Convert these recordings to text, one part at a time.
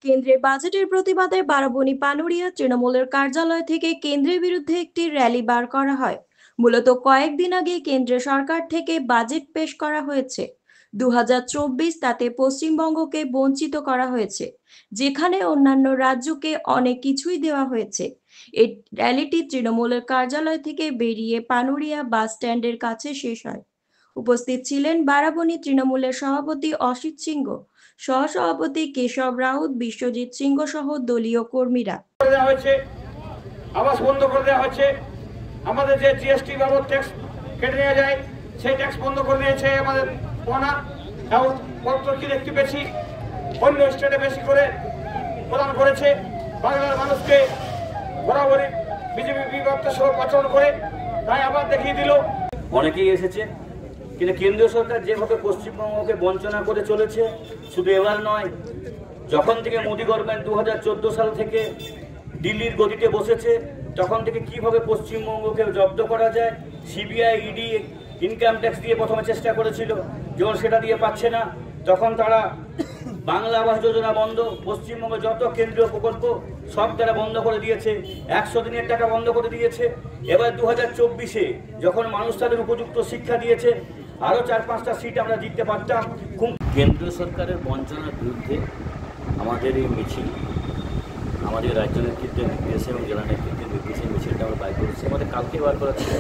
কেন্দ্রের বাজেটের প্রতিবাদে বারাবণী পানুরিয়া তৃণমূলের কার্যালয় থেকে কেন্দ্রের বিরুদ্ধে একটি র্যালি বার করা হয়। মূলত কয়েকদিন আগে কেন্দ্র সরকার থেকে বাজেট পেশ করা হয়েছে 2024, তাতে পশ্চিমবঙ্গকে বঞ্চিত করা হয়েছে, যেখানে অন্যান্য রাজ্যকে অনেক কিছুই দেওয়া হয়েছে। এই র্যালিটি তৃণমূলের কার্যালয় থেকে বেরিয়ে পানুরিয়া বাস স্ট্যান্ডের কাছে শেষ হয়। উপস্থিত ছিলেন বারাবণী তৃণমূলের সভাপতি অসিত সিংহ, সহসভাপতি কেশব রাউত, বিশ্বজিৎ সিংহ সহ দলীয় কর্মীরা। আবাস বন্ধ করে দেওয়া হচ্ছে, আমাদের যে জিএসটি বাবদ ট্যাক্স কেটে নেওয়া যায় সেই ট্যাক্স বন্ধ করে দিয়েছে আমাদের পোনা, এবং পত্র কি দেখতে পেয়েছি অন্য স্টেটে বেশি করে প্রদান করেছে। বাংলার মানুষকে বরাবরই বিজেপি বিভক্ত সহ আচরণ করে তাই আবার দেখিয়ে দিল। অনেকেই এসেছে, কিন্তু কেন্দ্রীয় সরকার যেভাবে পশ্চিমবঙ্গকে বঞ্চনা করে চলেছে, শুধু এবার নয়, যখন থেকে মোদী গভর্নমেন্ট 2014 সাল থেকে দিল্লির গদিতে বসেছে, তখন থেকে কিভাবে পশ্চিমবঙ্গকে জব্দ করা যায়, সিবিআই, ইডি, ইনকাম ট্যাক্স দিয়ে প্রথমে চেষ্টা করেছিল, যখন সেটা দিয়ে পাচ্ছে না, তখন তারা বাংলা আবাস যোজনা বন্ধ, পশ্চিমবঙ্গে যত কেন্দ্রীয় প্রকল্প সব তারা বন্ধ করে দিয়েছে, 100 দিনের টাকা বন্ধ করে দিয়েছে। এবার 2024-এ যখন মানুষ তাদের উপযুক্ত শিক্ষা দিয়েছে, আরও 4-5টা সিট আমরা জিততে পারতাম। কেন্দ্র সরকারের বঞ্চনার বিরুদ্ধে আমাদের এই মিছিল, আমাদের রাজ্য নেতৃত্বের নির্দেশে এবং জেলা নেতৃত্বের নির্দেশে মিছিলটা আমরা বাইক করেছি। আমাদের কালকে বার করা ছিল,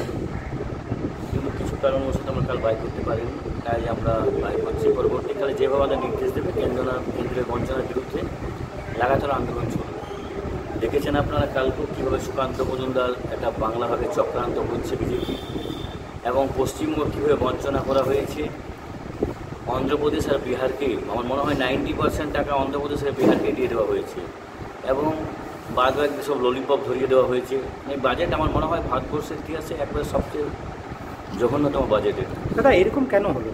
কিন্তু কিছু কারণবশত আমরা কাল বাইক করতে পারিনি, তাই আমরা বাইক করছি। পরবর্তীকালে যেভাবে আমাদের নির্দেশ দেবে কেন্দ্রের বঞ্চনার বিরুদ্ধে লাগাতার আন্দোলন চলবে। দেখেছেন আপনারা কালকেও কীভাবে সুকান্ত মজুমদার একটা বাংলাভাবে চক্রান্ত করছে বিজেপি, এবং পশ্চিমবঙ্গ কীভাবে বঞ্চনা করা হয়েছে। অন্ধ্রপ্রদেশ আর বিহারকে, আমার মনে হয় 90% টাকা অন্ধ্রপ্রদেশ আর বিহারকে দিয়ে দেওয়া হয়েছে, এবং বাদ বাকি সব ললিপপ ধরিয়ে দেওয়া হয়েছে। এই বাজেট আমার মনে হয় ভারতবর্ষের ইতিহাসে একবারে সবচেয়ে জঘন্যতম বাজেট। দাদা, এরকম কেন হলো?